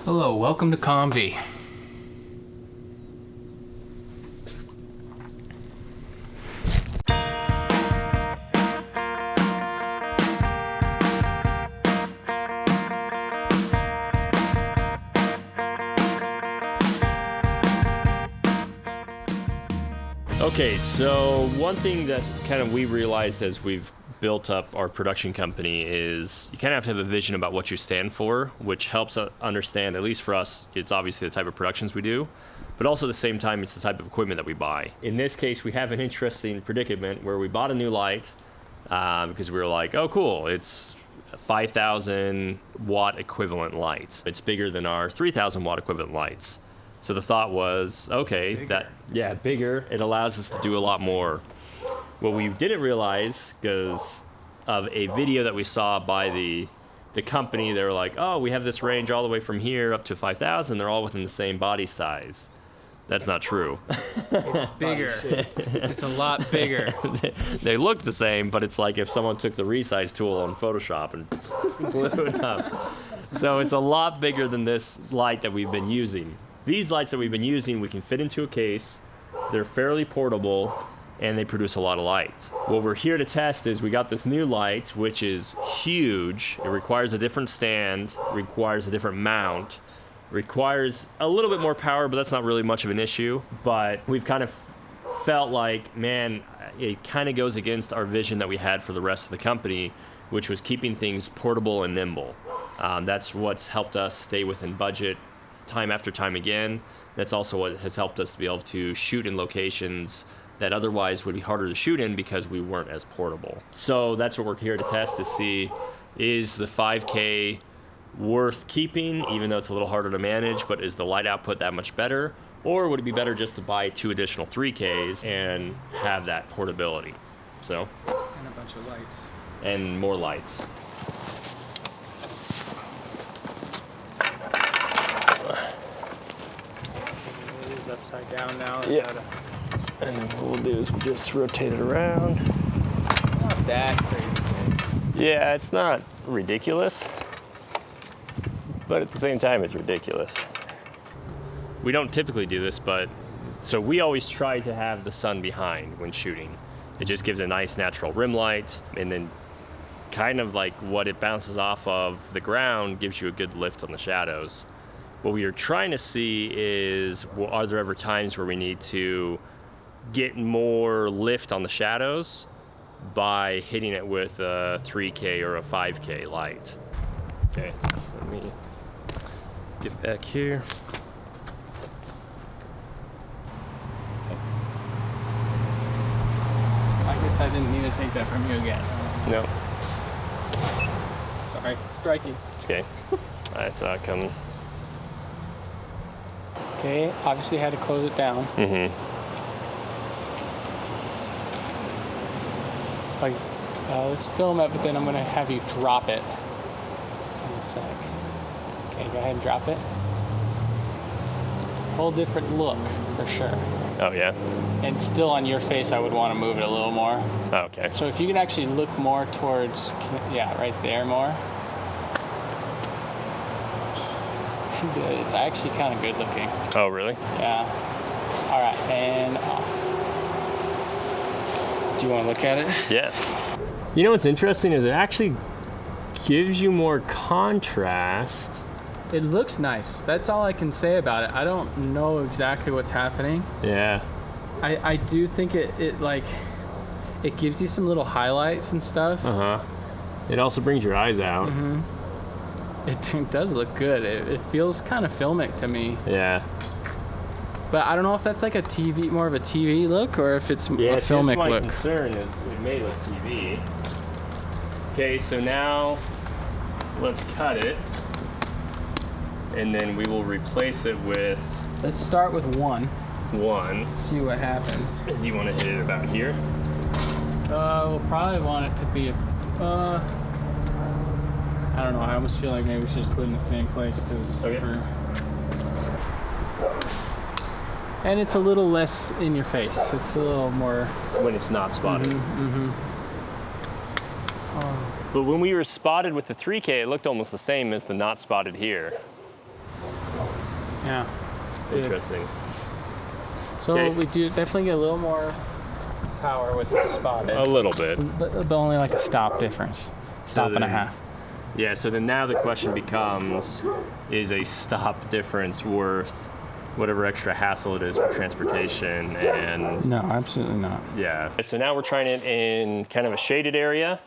Hello, welcome to COMV. Okay, so one thing that kind of we realized as we've built up our production company is you kind of have to have a vision about what you stand for, which helps understand, at least for us, it's obviously the type of productions we do, but also at the same time, it's the type of equipment that we buy. In this case, we have an interesting predicament where we bought a new light because we were like, oh cool, it's a 5,000 watt equivalent light. It's bigger than our 3,000 watt equivalent lights. So the thought was, okay, bigger, it allows us to do a lot more. What we didn't realize, because of a video that we saw by the company, they were like, oh, we have this range all the way from here up to 5,000, they're all within the same body size. That's not true. It's bigger. It's a lot bigger. They look the same, but it's like if someone took the resize tool on Photoshop and blew it up. So it's a lot bigger than this light that we've been using. These lights that we've been using, we can fit into a case, they're fairly portable, and they produce a lot of light. What we're here to test is we got this new light, which is huge. It requires a different stand, requires a different mount, requires a little bit more power, but that's not really much of an issue. But we've kind of felt like, man, it kind of goes against our vision that we had for the rest of the company, which was keeping things portable and nimble. That's what's helped us stay within budget time after time again. That's also what has helped us to be able to shoot in locations that otherwise would be harder to shoot in because we weren't as portable. So that's what we're here to test, to see, is the 5K worth keeping, even though it's a little harder to manage, but is the light output that much better? Or would it be better just to buy 2 additional 3Ks and have that portability? So. And a bunch of lights. And more lights. Upside down now. Yeah. And then what we'll do is we'll just rotate it around. Not that crazy. Yeah, it's not ridiculous, but at the same time, it's ridiculous. We don't typically do this, but so we always try to have the sun behind when shooting. It just gives a nice natural rim light, and then kind of like what it bounces off of the ground gives you a good lift on the shadows. What we are trying to see is, well, are there ever times where we need to get more lift on the shadows by hitting it with a 3K or a 5K light? Okay, let me get back here. I guess I didn't need to take that from you again. No. Sorry, strikey. It's okay. I saw it coming. Okay, obviously had to close it down. Mm-hmm. Like, let's film it, but then I'm gonna have you drop it in a sec. Okay, go ahead and drop it. It's a whole different look, for sure. Oh, yeah? And still on your face, I would want to move it a little more. Oh, okay. So if you can actually look more towards, yeah, right there more. It's actually kind of good looking. Oh, really? Yeah. All right, and off. Do you want to look at it? Yeah. You know what's interesting is it actually gives you more contrast. It looks nice. That's all I can say about it. I don't know exactly what's happening. Yeah. I do think it gives you some little highlights and stuff. Uh-huh. It also brings your eyes out. Mm-hmm. It does look good. It feels kind of filmic to me. Yeah. But I don't know if that's like more of a TV look, or if it's a filmic that's my look. concern is it may look TV. Okay, so now let's cut it, and then we will replace it with Let's start with one. See what happens. Do you want to hit it about here? We'll probably want it to be I don't know. I almost feel like maybe we should just put it in the same place because and it's a little less in your face. It's a little more when it's not spotted. Mm-hmm. But when we were spotted with the 3K, it looked almost the same as the not spotted here. Yeah. Good. Interesting. So Okay. we do definitely get a little more power with the spotted. A little bit. But only like a stop difference. Stop and a half. Yeah, so then now the question becomes, is a stop difference worth whatever extra hassle it is for transportation? And No, absolutely not. yeah. So now we're trying it in kind of a shaded area,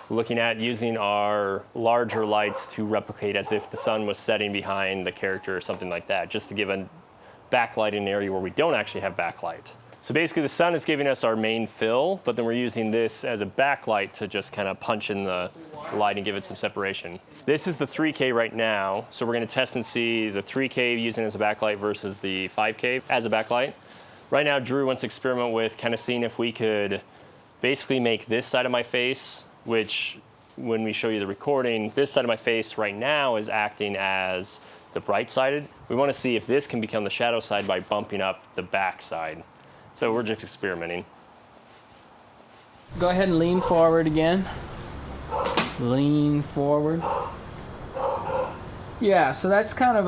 looking at using our larger lights to replicate as if the sun was setting behind the character or something like that, just to give a backlight in an area where we don't actually have backlight. So basically the sun is giving us our main fill, but then we're using this as a backlight to just kind of punch in the light and give it some separation. This is the 3K right now, so we're gonna test and see the 3K using it as a backlight versus the 5K as a backlight. Right now, Drew wants to experiment with kind of seeing if we could basically make this side of my face, which when we show you the recording, this side of my face right now is acting as the bright sided. We wanna see if this can become the shadow side by bumping up the back side. So we're just experimenting. Go ahead and lean forward again. Lean forward. Yeah, so that's kind of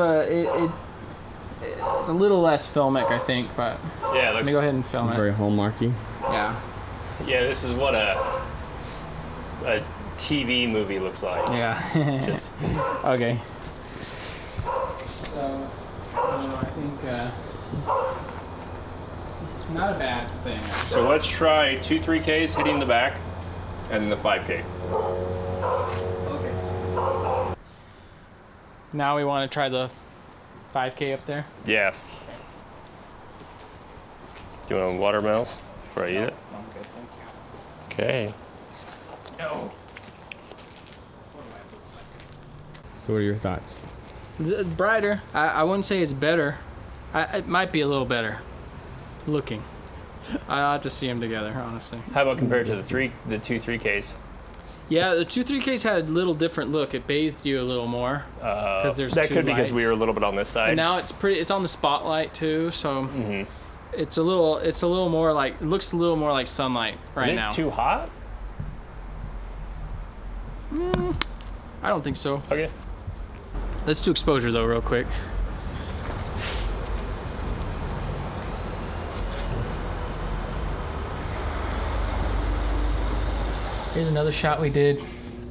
it's a little less filmic, I think, but Yeah, let me go ahead and film it. Very hallmarky. Yeah. Yeah, this is what a TV movie looks like. Yeah. Just okay. So, I think not a bad thing. Actually. so let's try 2 3Ks hitting the back, and then the 5K. Okay. Now we want to try the 5K up there. Yeah. Do you want watermelons before I eat it? I'm good, thank you. Okay. No. So what are your thoughts? Brighter. I wouldn't say it's better. It might be a little better looking. I'll have to see them together, honestly. How about compared to the 2 3Ks? Yeah, the 2 3Ks had a little different look. It bathed you a little more. There's that two could be because lights. we were a little bit on this side. And now it's on the spotlight too, so it's a little more like, it looks a little more like sunlight right Is it now. too hot? I don't think so. Okay. Let's do exposure though real quick. Here's another shot we did.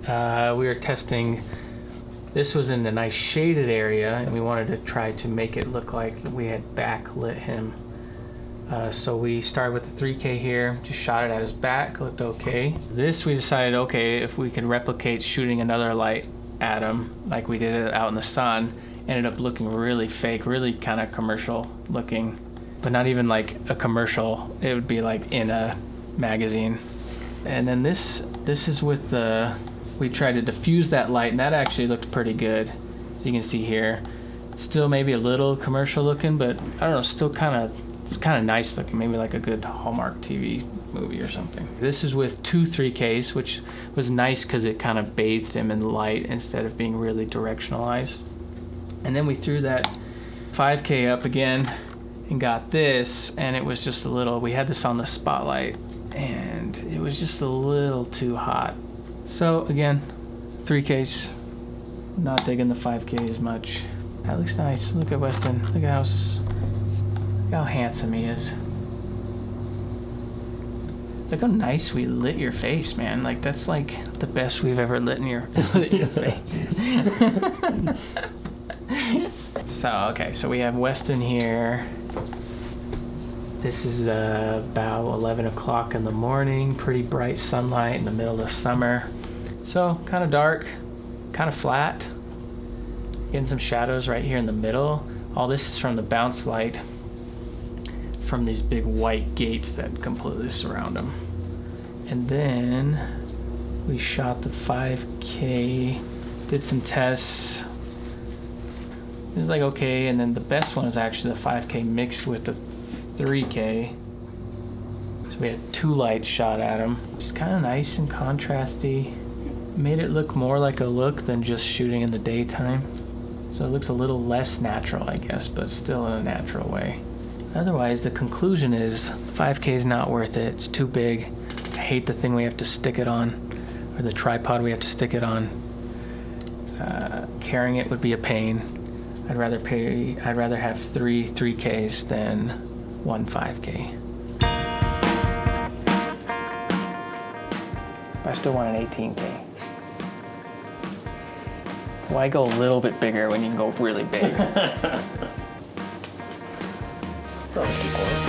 We were testing, this was in a nice shaded area, and we wanted to try to make it look like we had backlit him. So we started with the 3K here, just shot it at his back, looked okay. This we decided, okay, if we could replicate shooting another light at him, like we did it out in the sun, ended up looking really fake, really kind of commercial looking, but not even like a commercial, it would be like in a magazine. And then this is with the, we tried to diffuse that light, and that actually looked pretty good. So you can see here, still maybe a little commercial looking, but I don't know, still it's kind of nice looking, maybe like a good Hallmark TV movie or something. This is with 2 3Ks, which was nice because it kind of bathed him in light instead of being really directionalized. And then we threw that 5K up again and got this, and it was just a little, we had this on the spotlight, and it was just a little too hot. So again, 3Ks, not digging the 5K as much. That looks nice. Look at Weston. Look how handsome he is. Look how nice we lit your face, man. Like that's like the best we've ever lit your face. So okay, so we have Weston here. This is about 11 o'clock in the morning, pretty bright sunlight in the middle of summer. So kind of dark, kind of flat. Getting some shadows right here in the middle. All this is from the bounce light from these big white gates that completely surround them. And then we shot the 5K, did some tests. It was like okay, and then the best one is actually the 5K mixed with the 3K. So we had 2 lights shot at him, which is kind of nice and contrasty. Made it look more like a look than just shooting in the daytime. So it looks a little less natural, I guess, but still in a natural way. Otherwise, the conclusion is 5K is not worth it. It's too big. I hate the thing we have to stick it on, or the tripod we have to stick it on. Carrying it would be a pain. I'd rather have three 3Ks than one 5K. I still want an 18K. Why go a little bit bigger when you can go really big? Probably equal.